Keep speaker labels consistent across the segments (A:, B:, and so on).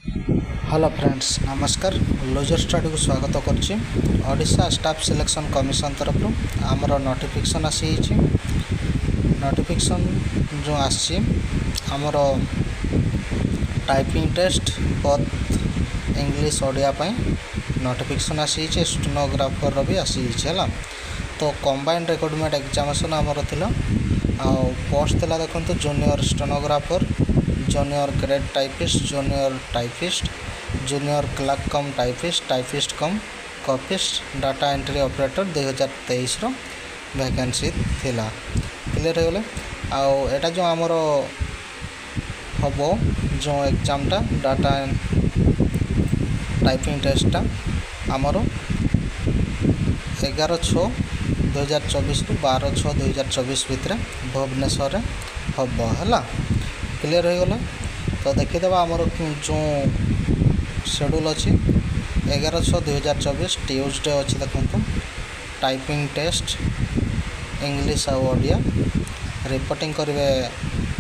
A: Hello friends नमस्कार loser study को स्वागत करछि। ओडिशा स्टाफ सिलेक्शन कमिशन तरफ आमर नोटिफिकेशन आसी नोटिफिकेशन जो आसी आमर typing test both English Odia पई नोटिफिकेशन आसी स्टेनोग्राफर भी आसी है। तो कंबाइंड रिक्रूटमेंट एग्जामिनेशन आमर थिला आ पोस्ट थिला देखंतु junior stenographer, junior grade typist, junior typist, junior clerk कम टाइपिस्ट, टाइपिस्ट कम कॉपिस्ट, डाटा एंट्री ऑपरेटर 2023 रो वैकेंसी थिला। क्लियर हो गले। आउ एटा जो आमर हबो जो एग्जामटा डाटा टाइपिंग टेस्टटा आमर 11/6/2024 रु 12/6/2024 भितर भुवनेश्वर हम है। क्लियर हो गला। तो देखीदेवा आमर जो शेड्यूल अच्छी 11/6/2024 ट्यूजडे अच्छी देखो टाइपिंग टेस्ट इंग्लिश आ ओडिया रिपोर्टिंग करेंगे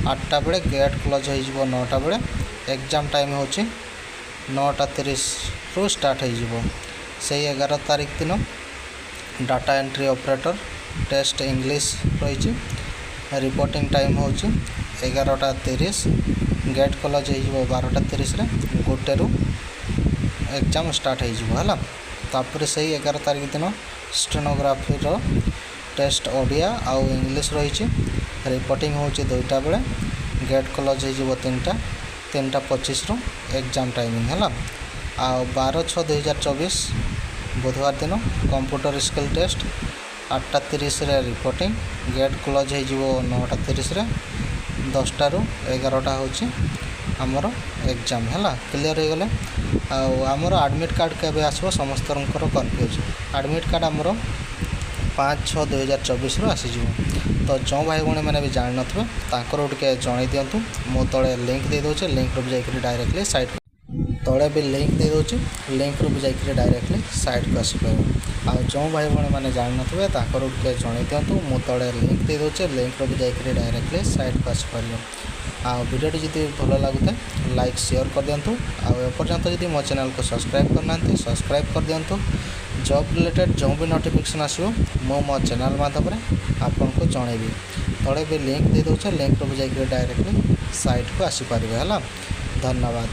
A: 8टा बेले, गेट क्लोज हो 9टा बेले। एग्जाम टाइम हो 9:30 रु स्टार्ट हो। 11 तारीख दिन data entry operator test English रही। रिपोर्टिंग टाइम हो 11:30, गेट क्लोज हो 12:30 गोटे रु एग्जाम स्टार्ट हो। तापर से 11 तारीख दिन स्टेनोग्राफी टेस्ट ओडिया आउ इंग्लिश रही। रिपोर्टिंग हो 2टा बेले, गेट क्लोज हो 3:25 रु एग्जाम टाइमिंग है। आ 12/6/2024 बुधवार दिन computer skill test 8:30 reporting, gate close हो 9:30 10टा रु 11टा हो आमर एग्जाम है। क्लियर हो गले। आमर एडमिट कार्ड केबे आसो समस्त कन्फ्यूज। एडमिट कार्ड आमर 5/6/2024 रु आसीज। तो जो भाई भाई मैंने भी जान नथिबे तांकर टिके जणाई दियंतु। मो तळे लिंक दे दोचे, लिंक रो जाइकरी डायरेक्टली साइट तळे भी लिंक दे दोचे, लिंक रो जाइकरी डायरेक्टली साइट को आसी पाए। आ जो भाई भाई मैंने जान नथिबे तांकर टिके जणाई दियंतु। मो तळे लिंक दे दोचे, लिंक रो जाइकरी डायरेक्टली साइट को आसी पारियो। आ वीडियो जदि भल लगुता लाइक शेयर कर दिंतु। आपर्यंत जदि मो चैनल को सब्सक्राइब करना सब्सक्राइब कर दिंतु। जॉब रिलेटेड जो भी नोटिफिकेशन आसो मो चैनल माध्यम आपन को जनइबी। तले भी लिंक दे दोचे, लिंक रो जाइकरी डायरेक्टली साइट को आसी पारिबे। हला धन्यवाद।